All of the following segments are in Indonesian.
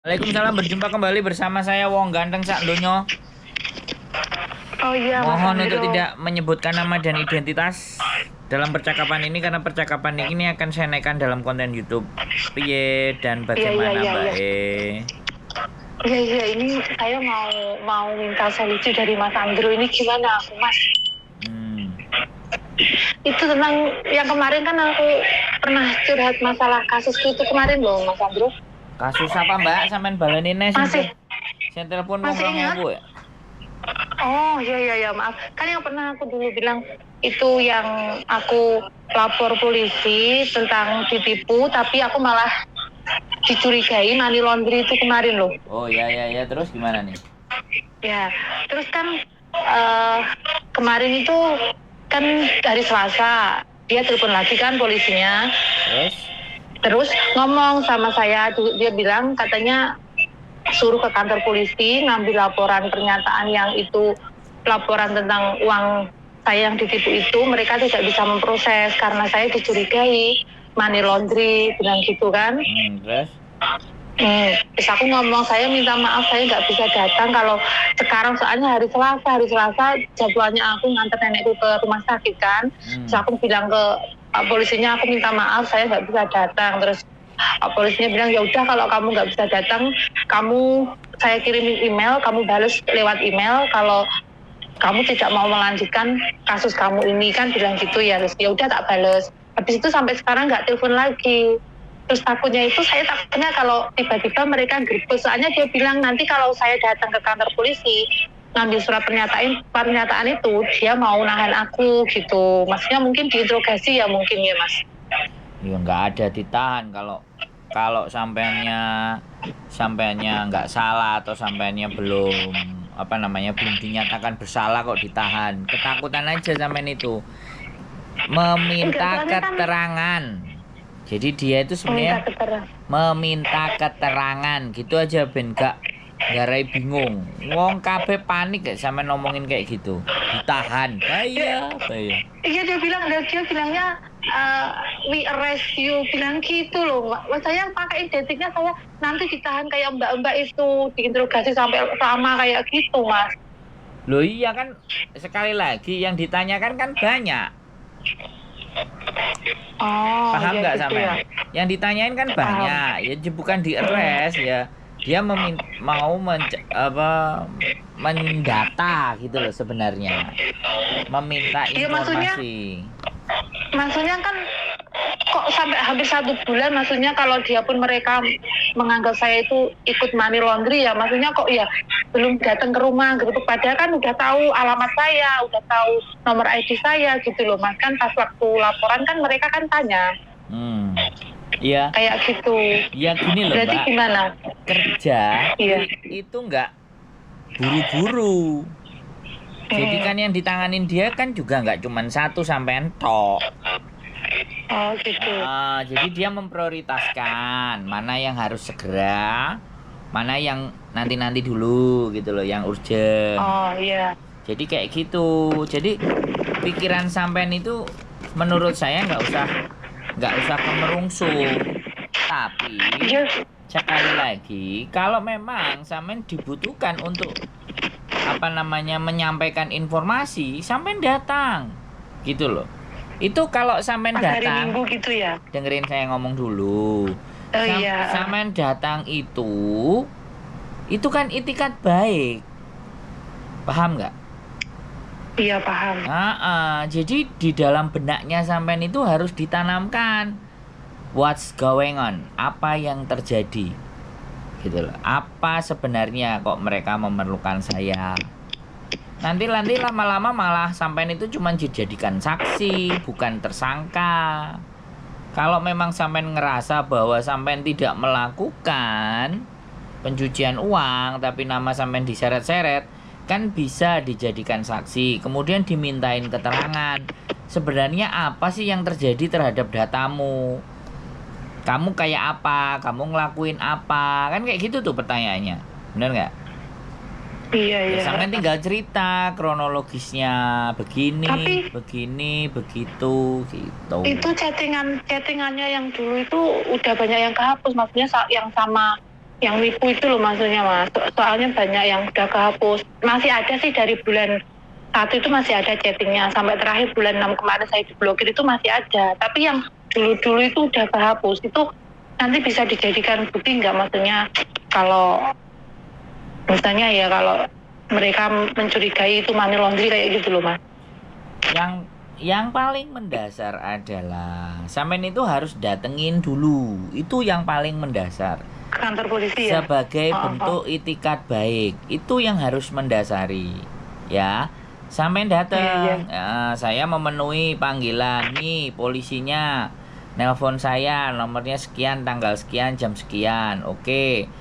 Waalaikumsalam, berjumpa kembali bersama saya Wong Ganteng Sak Donyo. Oh iya, Mas Mohon Andro. untuk tidak menyebutkan nama dan identitas dalam percakapan ini karena percakapan ini akan saya naikkan dalam konten YouTube. Piye dan bagaimana Iya. Mbak Iya, ini saya mau minta solusi dari Mas Andro. Ini gimana aku, Mas? Hmm. Itu tentang yang kemarin kan aku pernah curhat masalah kasusku itu kemarin loh, Mas Andro. Kasus apa Mbak? Sampean baleninnya Masih saya telepon wong masih ingat? 2000 ya. Oh iya, maaf. Kan yang pernah aku dulu bilang itu yang aku lapor polisi tentang ditipu, tapi aku malah dicurigai money laundry itu kemarin loh. Oh ya, terus gimana nih? Ya, terus kan kemarin itu kan hari Selasa dia telepon lagi kan polisinya, terus ngomong sama saya, dia bilang katanya suruh ke kantor polisi ngambil laporan pernyataan yang itu laporan tentang uang saya yang ditipu itu, mereka tidak bisa memproses karena saya dicurigai money laundry, bilang gitu kan. Terus? Terus aku ngomong, saya minta maaf saya nggak bisa datang kalau sekarang soalnya hari Selasa jadwalnya aku nganter nenekku ke rumah sakit kan. Terus aku bilang ke polisinya aku minta maaf saya nggak bisa datang. Terus polisinya bilang ya udah kalau kamu nggak bisa datang, saya kirimin email, kamu balas lewat email kalau kamu tidak mau melanjutkan kasus kamu ini kan, bilang gitu ya. Terus ya udah tak balas. Habis itu sampai sekarang nggak telepon lagi. Terus saya takutnya kalau tiba-tiba mereka gerbek, soalnya dia bilang nanti kalau saya datang ke kantor polisi ngambil surat pernyataan itu dia mau nahan aku gitu, maksudnya mungkin diinterogasi ya mungkin ya Mas. Ya nggak ada ditahan kalau sampeannya nggak salah atau sampeannya belum dinyatakan bersalah kok ditahan. Ketakutan aja sampean itu meminta keterangan. Jadi dia itu sebenarnya meminta keterangan gitu aja ben gak garai bingung. Wong kabeh panik gak sama ngomongin kayak gitu. Ditahan. Bahaya. Iya dia bilangnya we arrest you, bilang gitu loh. Saya pakai identiknya, saya nanti ditahan kayak mbak-mbak itu, diinterogasi sampai sama kayak gitu Mas. Loh iya kan, sekali lagi yang ditanyakan kan banyak. Paham nggak gitu sampe? Ya? Yang ditanyain kan banyak, ya bukan di arrest ya. Dia mau mendata gitu loh sebenarnya. Meminta informasi. Maksudnya kan kok sampai hampir 1 bulan, maksudnya kalau dia pun mereka menganggap saya itu ikut money laundry ya, maksudnya kok ya belum datang ke rumah gitu, padahal kan udah tahu alamat saya, udah tahu nomor ID saya gitu loh Mas, kan pas waktu laporan kan mereka kan tanya. Iya. Kayak gitu. Ya gini loh berarti Mbak. Gimana? Kerja itu nggak buru-buru. Jadi kan yang ditanganin dia kan juga nggak cuma 1 sampean tok. Oh gitu. Jadi dia memprioritaskan mana yang harus segera, mana yang nanti dulu gitu loh, yang urgent. Oh iya. Jadi kayak gitu. Jadi pikiran sampean itu menurut saya nggak usah kemerungsung. Tapi sekali lagi kalau memang sampean dibutuhkan untuk menyampaikan informasi, sampean datang gitu loh. Itu kalau sampean datang, hari Minggu gitu ya. Dengerin saya ngomong dulu. Sampean datang itu kan itikat baik. Paham nggak? Iya paham. Jadi di dalam benaknya sampean itu harus ditanamkan what's going on, apa yang terjadi gitu loh. Apa sebenarnya kok mereka memerlukan saya. Nanti lama-lama malah sampean itu cuma dijadikan saksi, bukan tersangka. Kalau memang sampean ngerasa bahwa sampean tidak melakukan pencucian uang tapi nama sampean diseret-seret, kan bisa dijadikan saksi, kemudian dimintain keterangan. Sebenarnya apa sih yang terjadi terhadap datamu? Kamu kayak apa? Kamu ngelakuin apa? Kan kayak gitu tuh pertanyaannya. Bener nggak? Iya. Sampai tinggal cerita kronologisnya begini, begitu gitu. Itu chattingannya yang dulu itu udah banyak yang kehapus, maksudnya yang sama yang nipu itu loh maksudnya Mas. Soalnya banyak yang udah kehapus. Masih ada sih dari bulan 1 itu masih ada chattingnya. Sampai terakhir bulan 6 kemarin saya diblokir itu masih ada. Tapi yang dulu-dulu itu udah kehapus. Itu nanti bisa dijadikan bukti nggak maksudnya kalau misalnya ya kalau mereka mencurigai itu money laundry kayak gitu loh Mas. Yang paling mendasar adalah sampean itu harus datengin dulu. Itu yang paling mendasar. Kantor polisi ya? Sebagai bentuk itikat baik. Itu yang harus mendasari. Ya. Sampean datang. Ya, saya memenuhi panggilan nih polisinya. Nelpon saya nomornya sekian, tanggal sekian, jam sekian. Oke.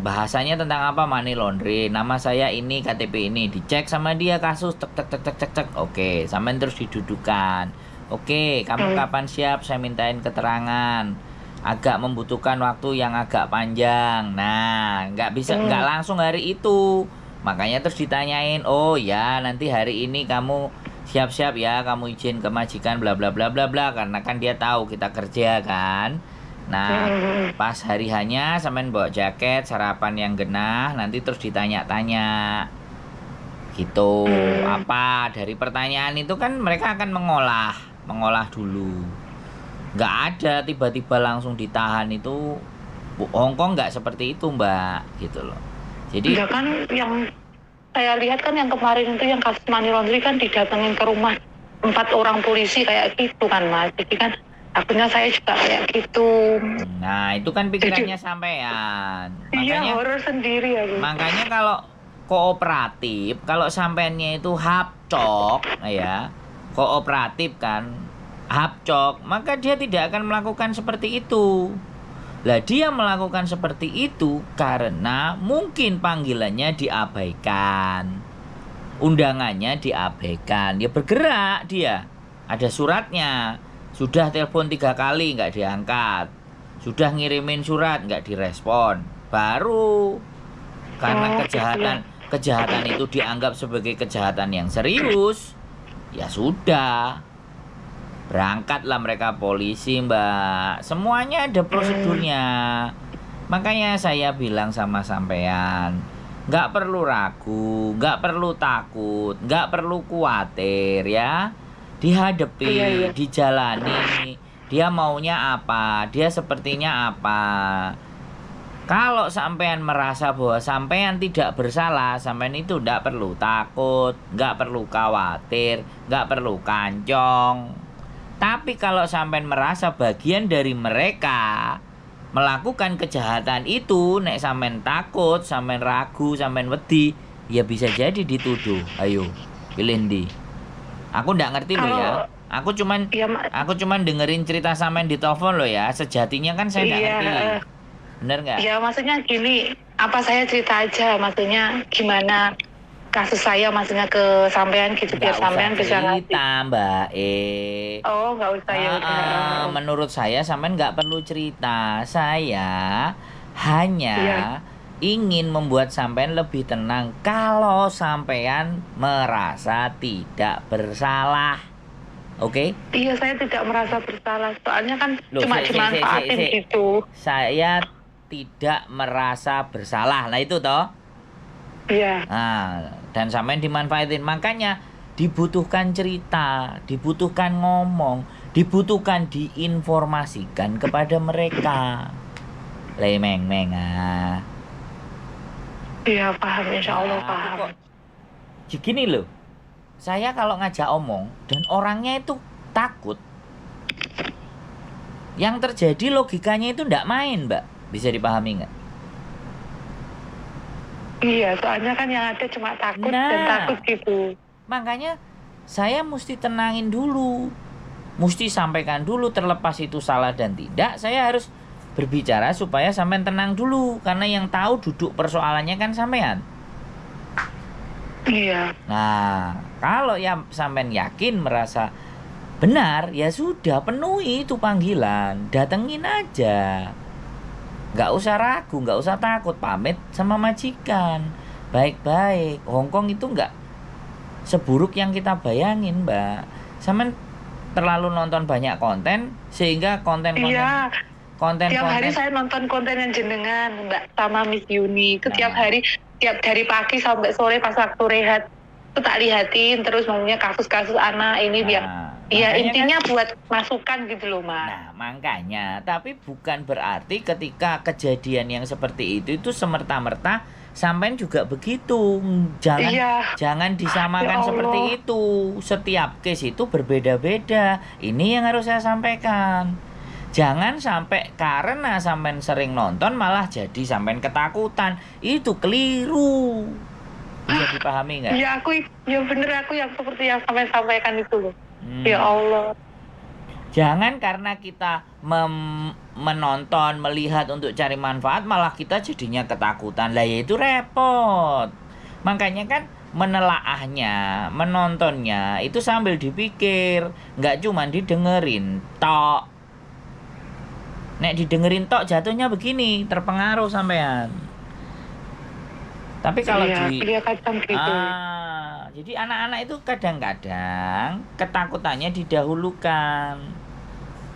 Bahasanya tentang apa? Money laundry. Nama saya ini, KTP ini. Dicek sama dia kasus tek tek tek tek tek tek. Oke, sampean terus didudukan. Oke, kamu kapan siap? Saya mintain keterangan. Agak membutuhkan waktu yang agak panjang. Nah, nggak langsung hari itu. Makanya terus ditanyain, oh ya nanti hari ini kamu siap-siap ya, kamu izin ke majikan bla bla bla bla bla, karena kan dia tahu kita kerja kan. Nah, pas hari hanya sampean bawa jaket, sarapan yang genah, nanti terus ditanya-tanya. Gitu. Apa dari pertanyaan itu kan mereka akan mengolah dulu. Nggak ada tiba-tiba langsung ditahan itu. Hongkong nggak seperti itu Mbak, gitu loh. Jadi ya kan yang saya lihat kan yang kemarin itu yang kasus money laundry kan didatengin ke rumah 4 orang polisi kayak gitu kan Mas. Jadi kan akhirnya saya juga kayak gitu. Nah itu kan pikirannya sampean. Iya horor sendiri ya. Makanya kalau kooperatif, kalau sampeannya itu hapcok ya, kooperatif kan hapcok, maka dia tidak akan melakukan seperti itu. Lah dia melakukan seperti itu karena mungkin panggilannya diabaikan, undangannya diabaikan. Ya bergerak dia, ada suratnya, sudah telepon 3 kali nggak diangkat, sudah ngirimin surat nggak direspon, baru karena kejahatan itu dianggap sebagai kejahatan yang serius, ya sudah. Berangkatlah mereka polisi Mbak. Semuanya ada prosedurnya. Makanya saya bilang sama sampean, nggak perlu ragu, nggak perlu takut, nggak perlu khawatir ya. Dihadapi, dijalani. Dia maunya apa, dia sepertinya apa. Kalau sampean merasa bahwa sampean tidak bersalah, sampean itu nggak perlu takut, nggak perlu khawatir, nggak perlu kancong. Tapi kalau sampean merasa bagian dari mereka melakukan kejahatan itu, nek sampean takut, sampean ragu, sampean wedi, ya bisa jadi dituduh. Ayo, pilih ndi. Aku ndak ngerti loh ya. Aku cuman dengerin cerita sampean di telepon loh ya. Sejatinya kan saya ndak ngerti. Bener nggak? Ya maksudnya gini, apa saya cerita aja, maksudnya gimana kasus saya maksudnya ke sampean gitu biar sampean bisa cerita Mbak Oh nggak usah ya udah. Menurut saya sampean nggak perlu cerita. Saya hanya ingin membuat sampean lebih tenang kalau sampean merasa tidak bersalah. Oke? Iya saya tidak merasa bersalah. Soalnya kan cuma dimanfaatin gitu. Saya tidak merasa bersalah. Nah itu toh. Iya. Nah, dan sampean dimanfaatin. Makanya dibutuhkan cerita, dibutuhkan ngomong, dibutuhkan diinformasikan kepada mereka. Lemeng-meng ah. Iya paham, insya Allah paham. Gini loh, saya kalau ngajak omong dan orangnya itu takut, yang terjadi logikanya itu ndak main Mbak. Bisa dipahami nggak? Iya, soalnya kan yang ada cuma takut dan takut gitu. Makanya saya mesti tenangin dulu. Mesti sampaikan dulu terlepas itu salah dan tidak. Saya harus berbicara supaya sampean tenang dulu. Karena yang tahu duduk persoalannya kan sampean. Iya. Nah, kalau ya sampean yakin merasa benar, ya sudah penuhi itu panggilan. Datengin aja. Nggak usah ragu, nggak usah takut, pamit sama majikan baik-baik. Hongkong itu nggak seburuk yang kita bayangin Mbak. Sampean terlalu nonton banyak konten sehingga konten-konten Tiap hari konten-konten. saya nonton konten yang jenengan, Mbak, sama Miss Yuni. Itu tiap Nah. hari, tiap dari pagi sampai sore pas waktu rehat. Itu tak lihatin terus maksudnya kasus-kasus anak ini biar ya makanya intinya buat masukan gitu loh, Mas. Nah, makanya, tapi bukan berarti ketika kejadian yang seperti itu semerta-merta sampean juga begitu. Jangan Iya. jangan disamakan Ya Allah. seperti itu. Setiap case itu berbeda-beda. Ini yang harus saya sampaikan. Jangan sampai karena sampean sering nonton malah jadi sampean ketakutan. Itu keliru. Bisa dipahami nggak? Ya bener aku yang seperti yang sampai sampaikan itu loh. Hmm. Ya Allah. Jangan karena kita menonton, melihat untuk cari manfaat, malah kita jadinya ketakutan. Lah ya itu repot. Makanya kan menelaahnya, menontonnya itu sambil dipikir, nggak cuma didengerin tok. Nek didengerin tok jatuhnya begini, terpengaruh sampean. Tapi kalau Iya kadang gitu. Jadi anak-anak itu kadang-kadang ketakutannya didahulukan.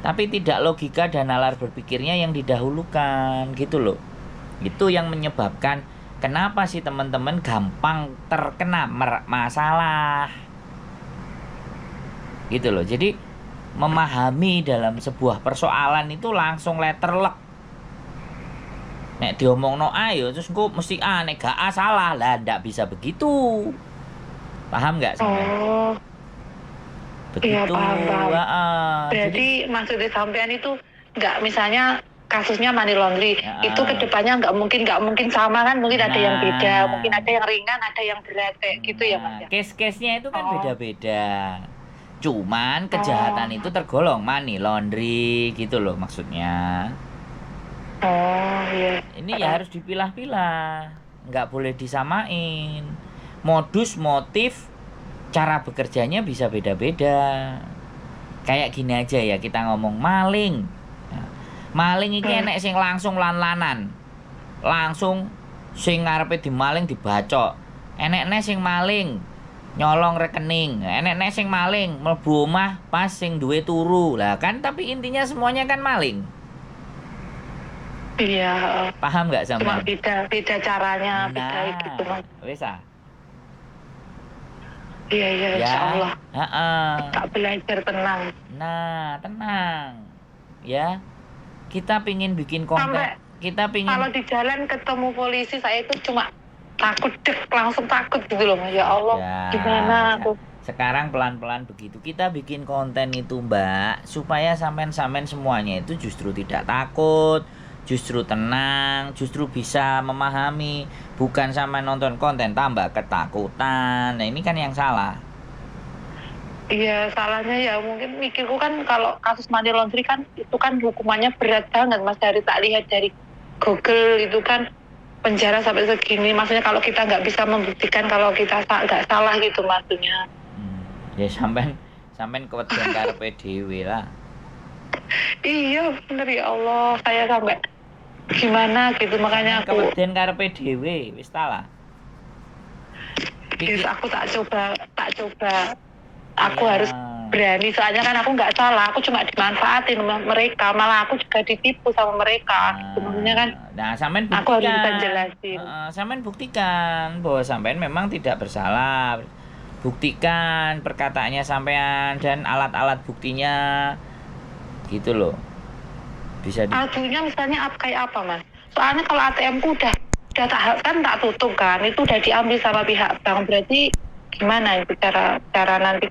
Tapi tidak logika dan nalar berpikirnya yang didahulukan gitu loh. Itu yang menyebabkan kenapa sih teman-teman gampang terkena masalah. Gitu loh. Jadi memahami dalam sebuah persoalan itu langsung letterlek. Nek diomongno A yo terus engko mesti A, nek gak A salah. Lah ndak bisa begitu. Paham nggak sampean? Oh. Begitu. Iya, paham. Jadi Berarti maksudnya sampean itu nggak misalnya kasusnya money laundry itu kedepannya nggak mungkin sama kan, mungkin ada yang beda, mungkin ada yang ringan, ada yang berat kayak gitu ya Mas. Case-case-nya itu kan beda-beda. Cuman kejahatan itu tergolong money laundry gitu loh maksudnya. Oh iya. Ini ya harus dipilah-pilah, nggak boleh disamain. Modus, motif, cara bekerjanya bisa beda-beda. Kayak gini aja ya, kita ngomong maling. Nah, maling iki enek sing langsung lan-lanan. Langsung sing ngarepe dimaling dibacok. Enek-enek sing maling nyolong rekening. Enek-enek sing maling mlebu omah pas sing duwe turu. Lah kan tapi intinya semuanya kan maling. Iya. Paham nggak Cuma sampean? beda caranya, beda gitu Mas. Wis ah. Iya, insya Allah. Tak belajar tenang. Nah, tenang. Ya. Kita pingin bikin konten. Kalau di jalan ketemu polisi saya itu cuma takut langsung takut gitu loh. Ya Allah, gimana aku? Sekarang pelan-pelan begitu. Kita bikin konten itu, Mbak, supaya sampean-sampean semuanya itu justru tidak takut, justru tenang, justru bisa memahami. Bukan sampai nonton konten tambah ketakutan. Nah ini kan yang salah. Iya, salahnya ya mungkin mikirku kan kalau kasus money laundry kan itu kan hukumannya berat banget Mas. Tak lihat dari Google itu kan penjara sampai segini. Maksudnya kalau kita nggak bisa membuktikan kalau kita nggak salah gitu maksudnya. Ya sampean keweden karepe dhewe lah. Iya bener ya Allah, saya sampai gimana gitu makanya aku keweden karepe dhewe wis ta lah. Aku tak coba aku harus berani soalnya kan aku nggak salah, aku cuma dimanfaatin mereka, malah aku juga ditipu sama mereka sebenarnya kan. Nah sampean buktikan, aku harus bisa jelasin. Sampean buktikan bahwa sampean memang tidak bersalah. Buktikan perkataannya sampean dan alat-alat buktinya gitu loh. Bisa aduhnya misalnya kayak apa Mas? Soalnya kalau ATM ku udah tak tutup kan, itu udah diambil sama pihak bank, berarti gimana itu cara nanti